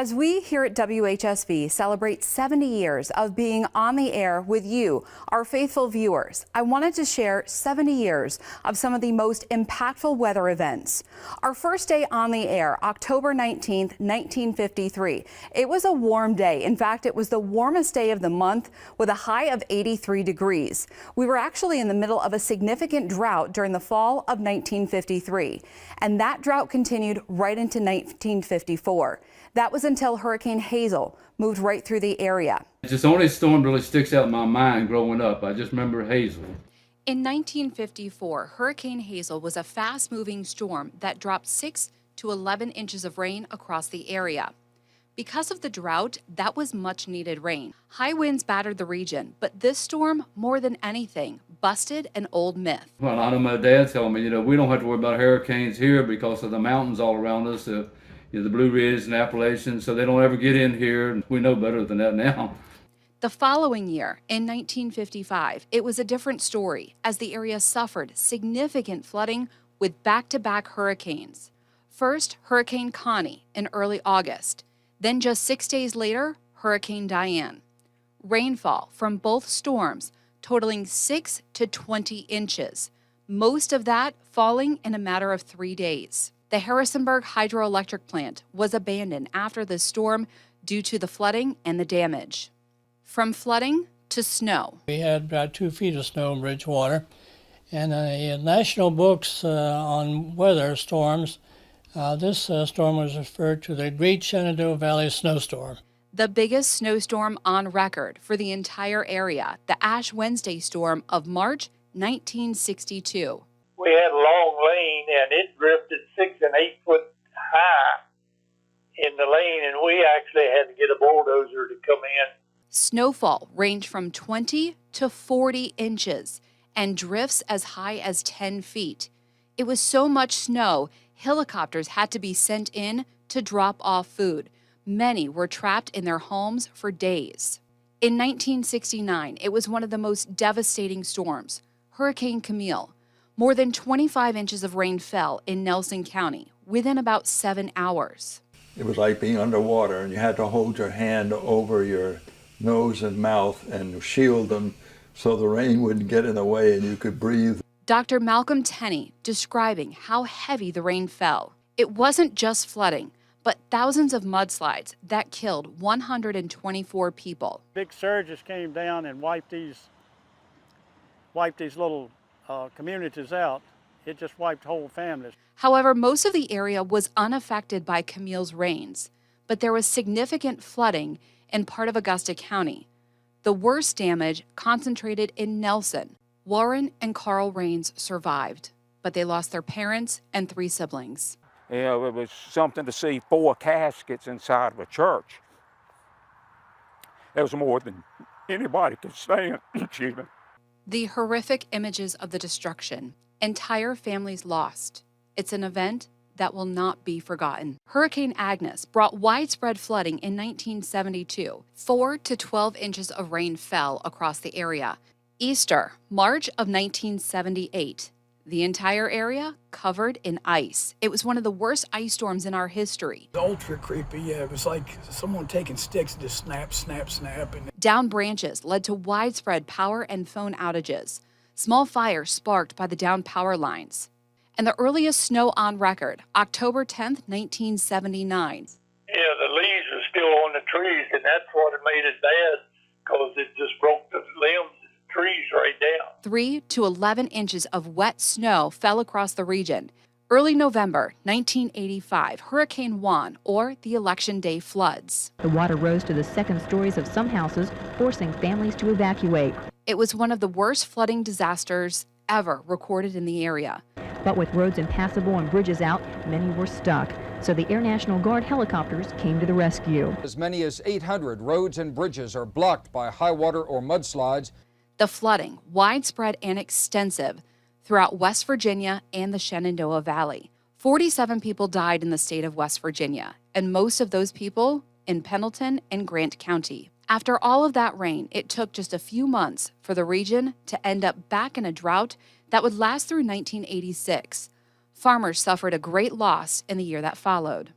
As we here at WHSV celebrate 70 years of being on the air with you, our faithful viewers, I wanted to share 70 years of some of the most impactful weather events. Our first day on the air, October 19th, 1953. It was a warm day. In fact, it was the warmest day of the month with a high of 83 degrees. We were actually in the middle of a significant drought during the fall of 1953, and that drought continued right into 1954. That was until Hurricane Hazel moved right through the area. It's the only storm really sticks out in my mind growing up. I just remember Hazel. In 1954, Hurricane Hazel was a fast-moving storm that dropped 6 to 11 inches of rain across the area. Because of the drought, that was much-needed rain. High winds battered the region, but this storm, more than anything, busted an old myth. Well, I know my dad told me, we don't have to worry about hurricanes here because of the mountains all around us. The Blue Ridge and Appalachians, so they don't ever get in here, and we know better than that now. The following year, in 1955, it was a different story as the area suffered significant flooding with back-to-back hurricanes. First, Hurricane Connie in early August, then just 6 days later, Hurricane Diane. Rainfall from both storms totaling 6 to 20 inches, most of that falling in a matter of 3 days. The Harrisonburg hydroelectric plant was abandoned after the storm due to the flooding and the damage. From flooding to snow. We had about 2 feet of snow in Bridgewater, and the national books on weather storms, this storm was referred to the Great Shenandoah Valley Snowstorm. The biggest snowstorm on record for the entire area, the Ash Wednesday storm of March 1962. We had a long lane, and it drifted 6 and 8 foot high in the lane, and we actually had to get a bulldozer to come in. Snowfall ranged from 20 to 40 inches and drifts as high as 10 feet. It was so much snow, helicopters had to be sent in to drop off food. Many were trapped in their homes for days. In 1969, it was one of the most devastating storms, Hurricane Camille. More than 25 inches of rain fell in Nelson County within about 7 hours. It was like being underwater, and you had to hold your hand over your nose and mouth and shield them so the rain wouldn't get in the way and you could breathe. Dr. Malcolm Tenney describing how heavy the rain fell. It wasn't just flooding, but thousands of mudslides that killed 124 people. Big surges came down and wiped these little communities out. It just wiped whole families. However, most of the area was unaffected by Camille's rains, but there was significant flooding in part of Augusta County. The worst damage concentrated in Nelson. Warren and Carl Rains survived, but they lost their parents and 3 siblings. It was something to see 4 caskets inside of a church. It was more than anybody could stand. Excuse me. The horrific images of the destruction, entire families lost. It's an event that will not be forgotten. Hurricane Agnes brought widespread flooding in 1972. 4 to 12 inches of rain fell across the area. Easter, March of 1978. The entire area covered in ice. It was one of the worst ice storms in our history. Ultra creepy, yeah. It was like someone taking sticks and just snap, snap, snap. Downed branches led to widespread power and phone outages. Small fires sparked by the downed power lines. And the earliest snow on record, October 10th, 1979. Yeah, the leaves were still on the trees, and that's what made it bad, because it just broke the limbs. Trees right down. 3 to 11 inches of wet snow fell across the region. Early November 1985, Hurricane Juan, or the Election Day floods. The water rose to the second stories of some houses, forcing families to evacuate. It was one of the worst flooding disasters ever recorded in the area. But with roads impassable and bridges out, many were stuck. So the Air National Guard helicopters came to the rescue. As many as 800 roads and bridges are blocked by high water or mudslides. The flooding, widespread and extensive throughout West Virginia and the Shenandoah Valley. 47 people died in the state of West Virginia, and most of those people in Pendleton and Grant County. After all of that rain, it took just a few months for the region to end up back in a drought that would last through 1986. Farmers suffered a great loss in the year that followed.